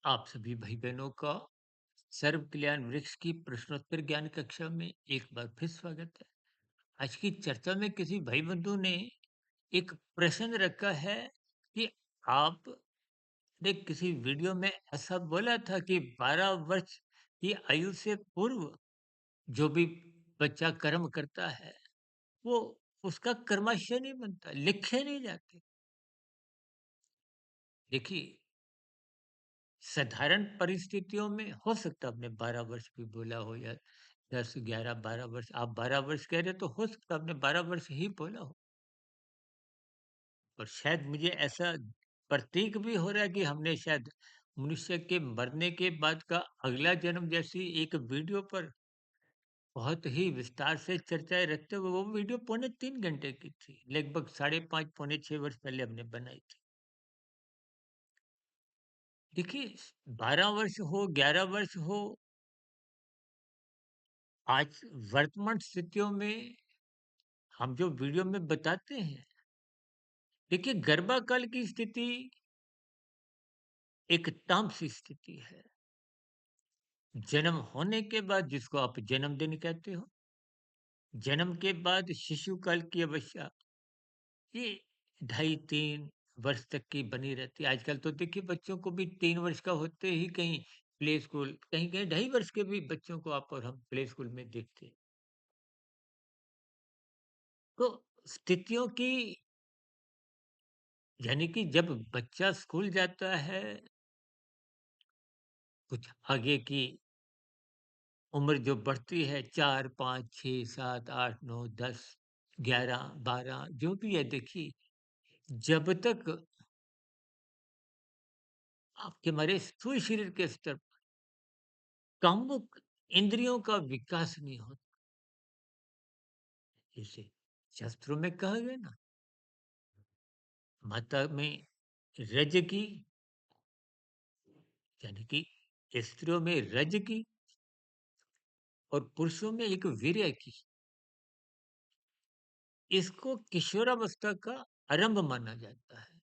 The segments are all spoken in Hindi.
आप सभी भाई बहनों का सर्व कल्याण वृक्ष की प्रश्नोत्तर ज्ञान कक्षा में एक बार फिर स्वागत है। आज की चर्चा में किसी भाई बंधु ने एक प्रश्न रखा है कि आपने किसी वीडियो में ऐसा बोला था कि 12 वर्ष की आयु से पूर्व जो भी बच्चा कर्म करता है वो उसका कर्माशय नहीं बनता, लिखे नहीं जाते। देखिए, साधारण परिस्थितियों में हो सकता है आपने 12 वर्ष भी बोला हो या 10, 11, 12 वर्ष। आप 12 वर्ष कह रहे हो तो हो सकता है आपने 12 वर्ष ही बोला हो। और शायद मुझे ऐसा प्रतीक भी हो रहा है कि हमने शायद मनुष्य के मरने के बाद का अगला जन्म जैसी एक वीडियो पर बहुत ही विस्तार से चर्चाएँ रखते हुए वो वीडियो पौने 3 घंटे की थी। लगभग साढ़े 5 पौने 6 वर्ष पहले हमने बनाई थी। देखिए, 12 वर्ष हो, 11 वर्ष हो, आज वर्तमान स्थितियों में हम जो वीडियो में बताते हैं, देखिए गर्भाकाल की स्थिति एक तामसी स्थिति है। जन्म होने के बाद जिसको आप जन्मदिन कहते हो, जन्म के बाद शिशु काल की अवस्था ये ढाई 3 वर्ष तक की बनी रहती है। आजकल तो देखिए बच्चों को भी 3 वर्ष का होते ही कहीं प्ले स्कूल, कहीं-कहीं ढाई वर्ष के भी बच्चों को आप और हम प्ले स्कूल में देखते हैं। तो स्थितियों की यानी कि जब बच्चा स्कूल जाता है, कुछ आगे की उम्र जो बढ़ती है 4, 5, 6, 7, 8, 9, 10, 11, 12 जो भी है देखिए, जब तक आपके हमारे स्थूल शरीर के स्तर पर कामुक इंद्रियों का विकास नहीं होता। जैसे शास्त्रों में कहा गया ना, माता में रज की यानी कि स्त्रियों में रज की और पुरुषों में एक वीर्य की, इसको किशोरावस्था का आरंभ माना जाता है।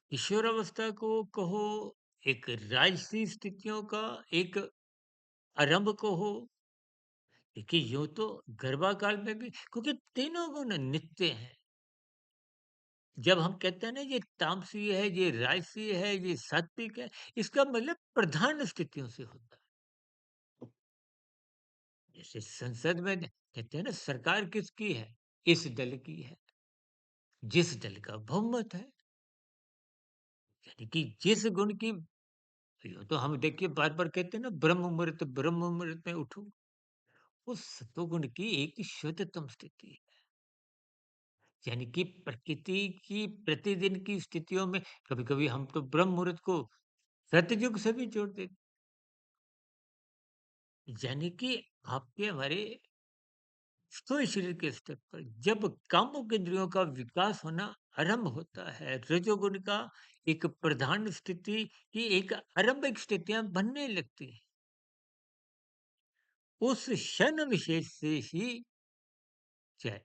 किशोरावस्था को कहो, एक राजसी स्थितियों का एक आरंभ कहो। देखिए यूं तो गर्भाकाल में भी क्योंकि तीनों गुण नित्य हैं। जब हम कहते हैं ना ये तामसी है, ये राजसी है, ये सात्विक है, इसका मतलब प्रधान स्थितियों से होता है। जैसे संसद में कहते हैं ना सरकार किसकी है, इस दल की है, जिस दल का बहुमत है, यानी कि जिस गुण की, यूं तो हम देखिए बार बार कहते हैं ना ब्रह्म मुहूर्त में उठो, उस सतोगुण की एक शुद्धतम स्थिति है। यानी कि प्रकृति की प्रतिदिन की स्थितियों में कभी-कभी हम तो ब्रह्म मुहूर्त को सतयुग से भी जोड़ देते, यानी कि आपके हमारे स्थूल शरीर के स्तर पर जब कामुक इंद्रियों का विकास होना आरंभ होता है, रजोगुण का एक प्रधान स्थिति की एक आरंभिक स्थितियां बनने लगती हैं। उस क्षण विशेष से ही चाहे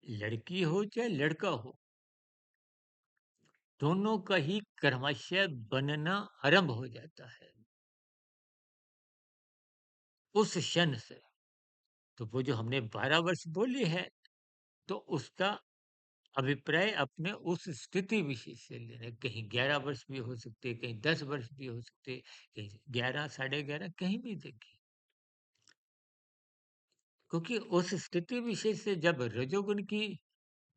लड़की हो चाहे लड़का हो, दोनों का ही कर्माशय बनना आरंभ हो जाता है उस क्षण से। तो वो जो हमने 12 वर्ष बोली है, तो उसका अभिप्राय अपने उस स्थिति विशेष से लेना है। कहीं 11 वर्ष भी हो सकते, कहीं 10 वर्ष भी हो सकते, कहीं 11, साढ़े 11 कहीं भी देखिए। क्योंकि उस स्थिति विशेष से जब रजोगुण की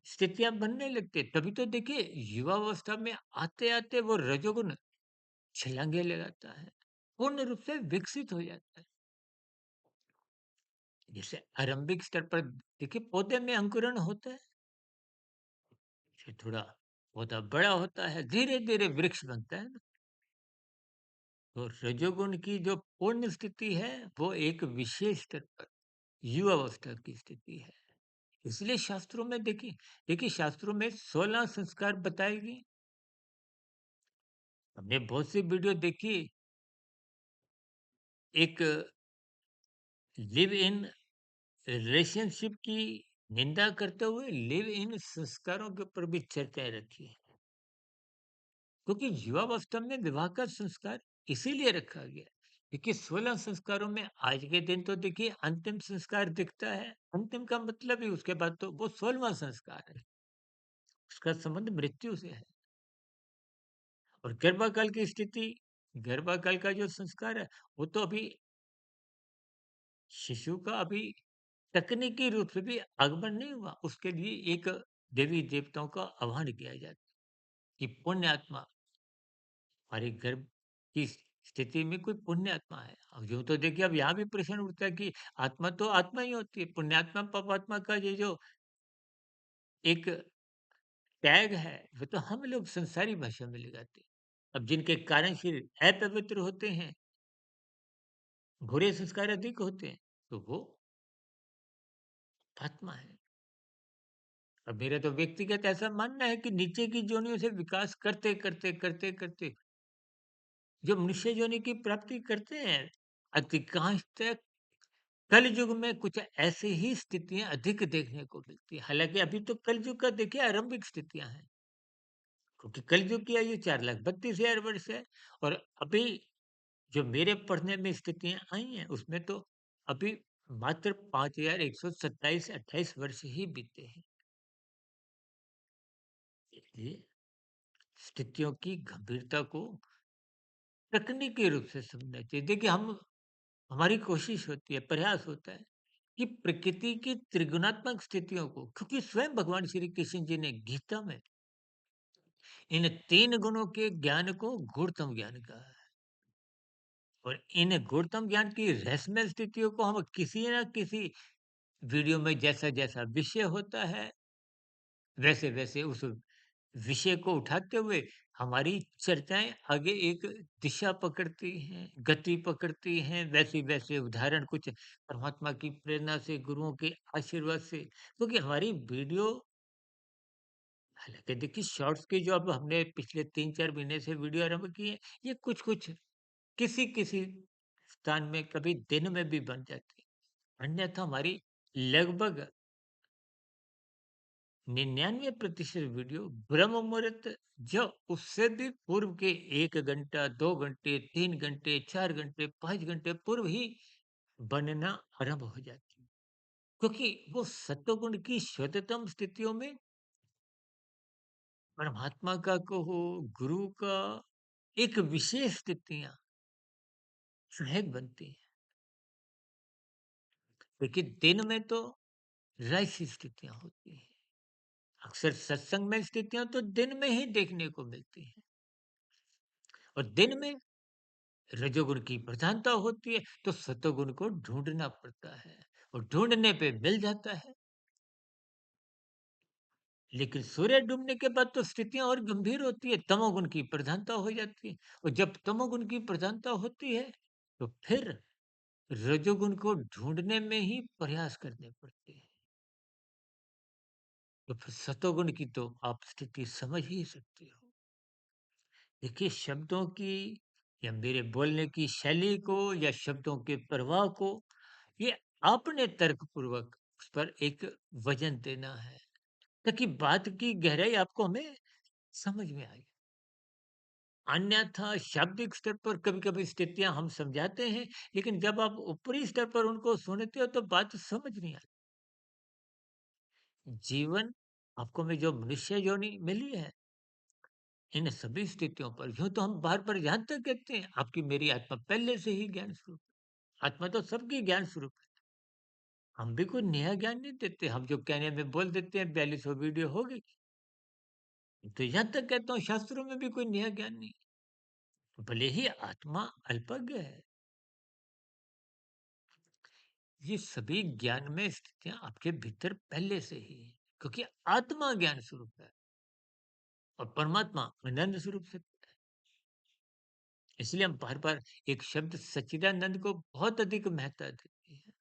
स्थितियाँ बनने लगते, तभी तो देखिए युवावस्था में आते-आते वो रजोगुण छलांगे लगाता है, पूर्ण रूप से विकसित हो जाता है। जैसे आरंभिक स्तर पर देखिए पौधे में अंकुरण होता है, फिर थोड़ा पौधा बड़ा होता है, धीरे-धीरे वृक्ष बनता है ना। तो रजोगुण की जो पूर्ण स्थिति है, वो एक विशेष स्तर पर युवावस्था की स्थिति है। इसलिए शास्त्रों में देखिए देखिए शास्त्रों में 16 संस्कार बताए गए। हमने बहुत सी वीडियो देखी, एक लिव इन रिलेशनशिप की निंदा करते हुए लिव इन संस्कारों के ऊपर भी चर्चाएँ रखी हैं। क्योंकि युवावस्था में विवाह का संस्कार इसीलिए रखा गया है, क्योंकि 16 संस्कारों में आज के दिन तो देखिए अंतिम संस्कार दिखता है। अंतिम का मतलब ही उसके बाद तो वो 16वां संस्कार है। उसका संबंध मृत्यु से है। और गर्भाकाल की स्थिति, गर्भाकाल का जो संस्कार है, वो तो अभी शिशु का अभी तकनीकी रूप से भी आगमन नहीं हुआ। उसके लिए एक देवी-देवताओं का आह्वान किया जाता है कि पुण्य आत्मा हमारे गर्भ की स्थिति में कोई पुण्य आत्मा है। अब यूँ तो देखिए अब यहाँ भी प्रश्न उठता है कि आत्मा तो आत्मा ही होती है। पुण्यात्मा, पापात्मा का ये जो एक टैग है, वो तो हम लोग संसारी भाषा में लगाते हैं। अब जिनके कारण शरीर अपवित्र होते हैं, बुरे संस्कार अधिक होते हैं, तो वो आत्मा है। अब मेरा तो व्यक्तिगत ऐसा मानना है कि नीचे की योनियों से विकास करते जो मनुष्य योनि की प्राप्ति करते हैं, अधिकांशतः कलयुग में कुछ ऐसी ही स्थितियाँ अधिक देखने को मिलती हैं। हालाँकि अभी तो कलयुग का देखिए आरंभिक स्थितियाँ हैं, क्योंकि कलयुग की आयु 4,32,000 वर्ष है और अभी जो मेरे पढ़ने में स्थितियाँ आई हैं, उसमें तो अभी मात्र 5,127-28 वर्ष ही बीते हैं। इसलिए स्थितियों की गंभीरता को तकनीकी रूप से समझना चाहिए। देखिए हम हमारी कोशिश होती है, प्रयास होता है कि प्रकृति की त्रिगुणात्मक स्थितियों को, क्योंकि स्वयं भगवान श्री कृष्ण जी ने गीता में इन 3 गुणों के ज्ञान को गूढ़तम ज्ञान कहा है। और इन गूढ़तम ज्ञान की रहस्यमय स्थितियों को हम किसी न किसी वीडियो में जैसा-जैसा विषय होता है, वैसे-वैसे उस विषय को उठाते हुए हमारी चर्चाएँ आगे एक दिशा पकड़ती हैं, गति पकड़ती हैं, वैसे-वैसे उदाहरण कुछ परमात्मा की प्रेरणा से, गुरुओं के आशीर्वाद से, क्योंकि हमारी वीडियो हालाँकि देखिए शॉर्ट्स की जो अब हमने पिछले 3-4 महीने से वीडियो आरंभ की है, ये कुछ-कुछ किसी-किसी स्थान में कभी दिन में भी बन जाती है। अन्यथा हमारी लगभग 99% वीडियो ब्रह्म मुहूर्त जो उससे भी पूर्व के 1 घंटा, 2 घंटे, 3 घंटे, 4 घंटे, 5 घंटे पूर्व ही बनना आरंभ हो जाती है। क्योंकि वो सत्वगुण की शुद्धतम स्थितियों में परमात्मा का कहो, गुरु का एक विशेष स्थितियाँ सहज बनती हैं। देखिए दिन में तो राइसी स्थितियाँ होती हैं। अक्सर सत्संग में स्थितियाँ तो दिन में ही देखने को मिलती हैं और दिन में रजोगुण की प्रधानता होती है, तो सतोगुण को ढूँढना पड़ता है और ढूँढने पे मिल जाता है। लेकिन सूर्य डूबने के बाद तो स्थितियाँ और गंभीर होती है, तमोगुण की प्रधानता हो जाती है और जब तमोगुण की प्रधानता होती है, तो फिर रजोगुण को ढूँढने में ही प्रयास करने पड़ते हैं। तो फिर सतोगुण की तो आप स्थिति समझ ही सकते हो। देखिए शब्दों की या मेरे बोलने की शैली को या शब्दों के प्रवाह को ये आपने तर्कपूर्वक उस पर एक वजन देना है ताकि बात की गहराई आपको हमें समझ में आए। अन्यथा शाब्दिक स्तर पर कभी-कभी स्थितियां हम समझाते हैं, लेकिन जब आप ऊपरी स्तर पर उनको सुनते हो तो बात समझ नहीं आती। जीवन आपको में जो मनुष्य योनि मिली है, इन सभी स्थितियों पर यूं तो हम बार-बार यहाँ तक कहते हैं, आपकी मेरी आत्मा पहले से ही ज्ञान स्वरूप है। आत्मा तो सबकी ज्ञान स्वरूप है। हम भी कोई नया ज्ञान नहीं देते, हम जो कहने में बोल देते हैं 4200 वीडियो हो गई। तो यहाँ तक कहता हूँ शास्त्रों में भी कोई नया ज्ञान नहीं। भले ही आत्मा अल्पज्ञ है, ये सभी ज्ञान में स्थितियाँ आपके भीतर पहले से ही है, क्योंकि आत्मा ज्ञान स्वरूप है और परमात्मा आनंद स्वरूप से। इसलिए हम बार-बार एक शब्द सच्चिदानंद को बहुत अधिक महत्ता देते हैं।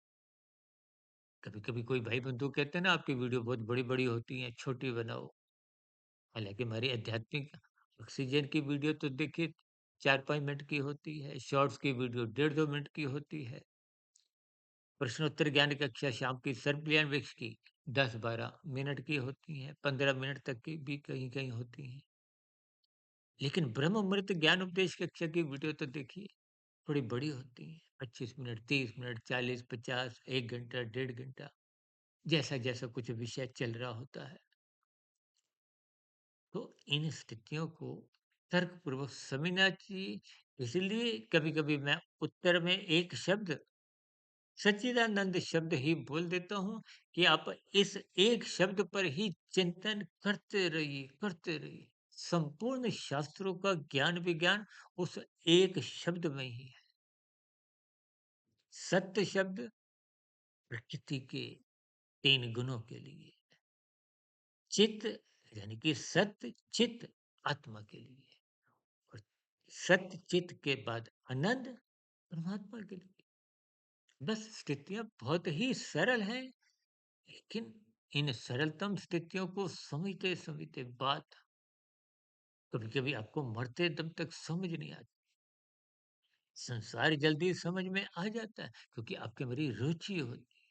कभी-कभी कोई भाई-बंधु कहते हैं ना आपकी वीडियो बहुत बड़ी-बड़ी होती हैं, छोटी बनाओ। हालाँकि हमारी आध्यात्मिक ऑक्सीजन की वीडियो तो देखिए 4-5 मिनट की होती है, शॉर्ट्स की वीडियो डेढ़ 2 मिनट की होती है। प्रश्नोत्तर ज्ञान कक्षा शाम की सर्व ज्ञान वृक्ष की 10-12 मिनट की होती हैं, 15 मिनट तक की भी कहीं-कहीं होती हैं। लेकिन ब्रह्म अमृत ज्ञान उपदेश कक्षा की वीडियो तो देखिए, थोड़ी बड़ी होती है। 25 मिनट, 30 मिनट, 40, 50, 1 घंटा, डेढ़ घंटा, जैसा-जैसा कुछ विषय चल रहा होता है। तो इन स्थितियों को तर्कपूर्वक समझना चाहिए। इसलिए कभी-कभी मैं उत्तर में एक शब्द सच्चिदानंद शब्द ही बोल देता हूँ कि आप इस एक शब्द पर ही चिंतन करते रहिए। संपूर्ण शास्त्रों का ज्ञान विज्ञान उस एक शब्द में ही है। सत्य शब्द प्रकृति के 3 गुणों के लिए, चित्त यानी कि सत्य चित्त आत्मा के लिए और सत्य चित्त के बाद आनंद परमात्मा के लिए। बस स्थितियाँ बहुत ही सरल हैं, लेकिन इन सरलतम स्थितियों को समझते-समझते बात कभी-कभी आपको मरते दम तक समझ नहीं आती। संसार जल्दी समझ में आ जाता है क्योंकि आपकी मेरी रुचि होती है।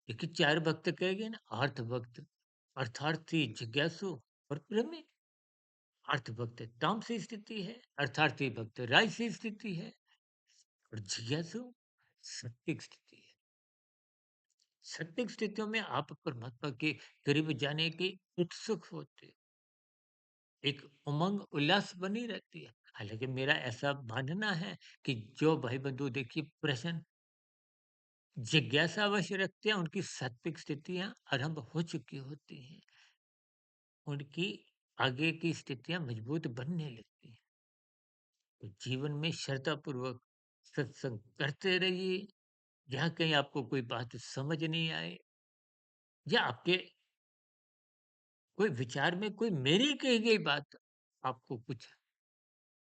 देखिए 4 भक्त कहे गए ना, अर्थ भक्त, अर्थार्थी, जिज्ञासु और प्रेमी। अर्थ भक्त तामसी स्थिति है, अर्थार्थी भक्त राजसी स्थिति है और जिज्ञासु सात्विक स्थिति है। सात्विक स्थितियों में आप परमात्मा के करीब जाने की उत्सुक होते हो। एक उमंग उल्लास बनी रहती है। हालाँकि मेरा ऐसा मानना है कि जो भाई-बंधु देखिए प्रश्न जिज्ञासावश रखते हैं, उनकी सात्विक स्थितियाँ आरंभ हो चुकी होती हैं। उनकी आगे की स्थितियाँ मजबूत बनने लगती हैं। तो जीवन में श्रद्धापूर्वक सत्संग करते रहिए। जहाँ कहीं आपको कोई बात समझ नहीं आए या आपके कोई विचार में कोई मेरी कही गई बात आपको कुछ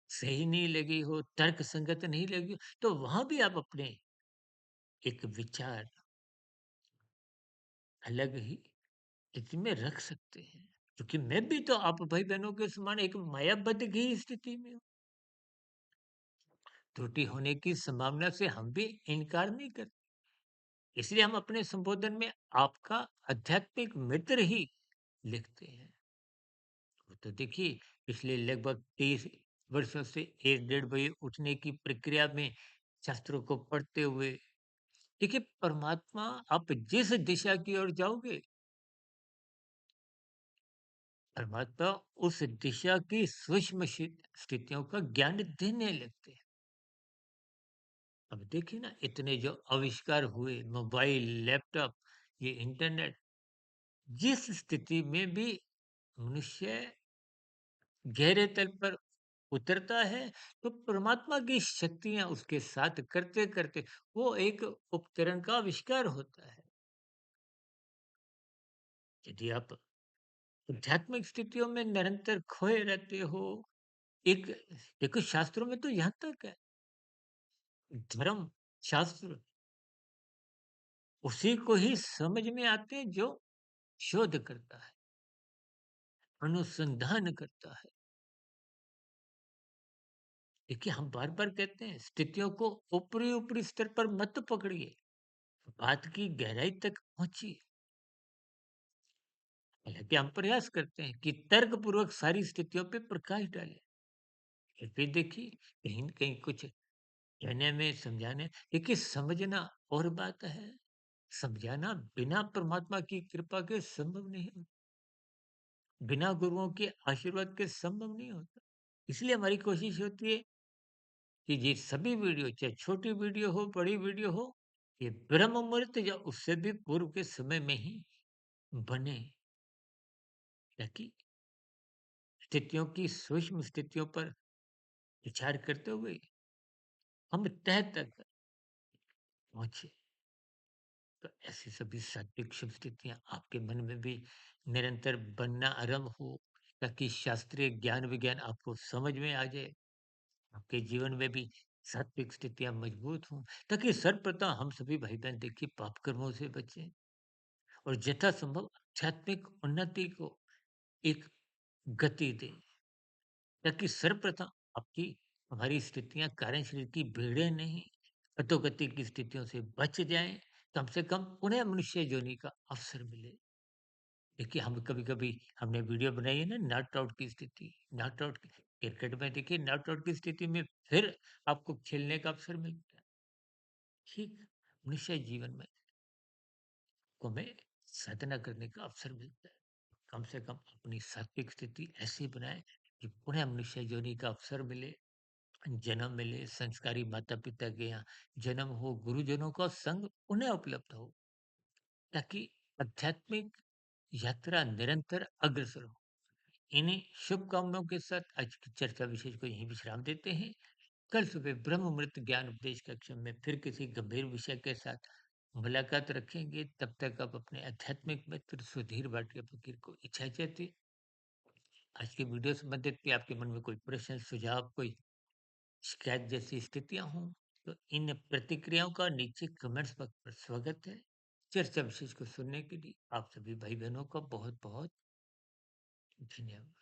सही नहीं लगी हो, तर्क संगत नहीं लगी हो, तो वहाँ भी आप अपने एक विचार अलग ही स्थिति में रख सकते हैं। क्योंकि मैं भी तो आप भाई-बहनों के समान एक मायाबद्ध की स्थिति में हूँ। त्रुटि होने की संभावना से हम भी इनकार नहीं करते। इसलिए हम अपने संबोधन में आपका आध्यात्मिक मित्र ही लिखते हैं। वो तो देखिए पिछले लगभग 30 वर्षों से 1 डेढ़ बजे उठने की प्रक्रिया में शास्त्रों को पढ़ते हुए देखिए परमात्मा आप जिस दिशा की ओर जाओगे, परमात्मा उस दिशा की सूक्ष्म स्थितियों का ज्ञान देने लगते हैं। अब देखिए ना इतने जो आविष्कार हुए मोबाइल, लैपटॉप, ये इंटरनेट, जिस स्थिति में भी मनुष्य गहरे तल पर उतरता है, तो परमात्मा की शक्तियाँ उसके साथ करते-करते वो एक उपकरण का आविष्कार होता है। यदि आप आध्यात्मिक स्थितियों में निरंतर खोए रहते हो, एक देखो शास्त्रों में तो यहाँ तक है, धर्म शास्त्र उसी को ही समझ में आते हैं जो शोध करता है, अनुसंधान करता है। देखिए हम बार-बार कहते हैं स्थितियों को ऊपरी-ऊपरी स्तर पर मत पकड़िए, बात की गहराई तक पहुँचिए। हालाँकि हम प्रयास करते हैं कि तर्कपूर्वक सारी स्थितियों पे प्रकाश डालें। फिर देखिए कहीं न कहीं कुछ कहने में, समझाने देखिए समझना और बात है, समझाना बिना परमात्मा की कृपा के संभव नहीं होता, बिना गुरुओं के आशीर्वाद के संभव नहीं होता। इसलिए हमारी कोशिश होती है कि ये सभी वीडियो चाहे छोटी वीडियो हो, बड़ी वीडियो हो, ये ब्रह्म मुहूर्त या उससे भी पूर्व के समय में ही बने, ताकि स्थितियों की सूक्ष्म स्थितियों पर विचार करते हुए हम तह तक पहुँचे। तो ऐसी सभी सात्विक शुभ स्थितियाँ आपके मन में भी निरंतर बनना आरंभ हो, ताकि शास्त्रीय ज्ञान विज्ञान आपको समझ में आ जाए। आपके जीवन में भी सात्विक स्थितियाँ मजबूत हों, ताकि सर्वप्रथम हम सभी भाई-बहन देखिए पाप कर्मों से बचें और यथासंभव आध्यात्मिक उन्नति को एक गति दें, ताकि सर्वप्रथम आपकी हमारी स्थितियाँ कारण शरीर की बिगड़े नहीं, अधोगति की स्थितियों से बच जाएँ, कम से कम उन्हें मनुष्य योनि का अवसर मिले। देखिए हम कभी-कभी हमने वीडियो बनाई है ना नॉट आउट की स्थिति, नॉट आउट की क्रिकेट में देखिए नॉट आउट की स्थिति में फिर आपको खेलने का अवसर मिलता है। ठीक मनुष्य जीवन में को हमें साधना करने का अवसर मिलता है। कम से कम अपनी सात्विक स्थिति ऐसी बनाए कि पुनः मनुष्य योनि का अवसर मिले, जन्म मिले, संस्कारी माता-पिता के यहाँ जन्म हो, गुरुजनों का संग उन्हें उपलब्ध हो, ताकि आध्यात्मिक यात्रा निरंतर अग्रसर हो। इन्हीं शुभकामनाओं के साथ आज की चर्चा विशेष को यहीं विश्राम देते हैं। कल सुबह ब्रह्म मुहूर्त ज्ञान उपदेश कक्ष में फिर किसी गंभीर विषय के साथ मुलाकात रखेंगे। तब तक आप अपने आध्यात्मिक मित्र सुधीर भाटिया फकीर को इजाजत दें। आज की वीडियो संबंधित भी आपके मन में कोई प्रश्न, सुझाव, कोई शिकायत जैसी स्थितियां हों, तो इन प्रतिक्रियाओं का नीचे कमेंट्स बॉक्स पर स्वागत है। चर्चा विशेष को सुनने के लिए आप सभी भाई बहनों का बहुत बहुत धन्यवाद।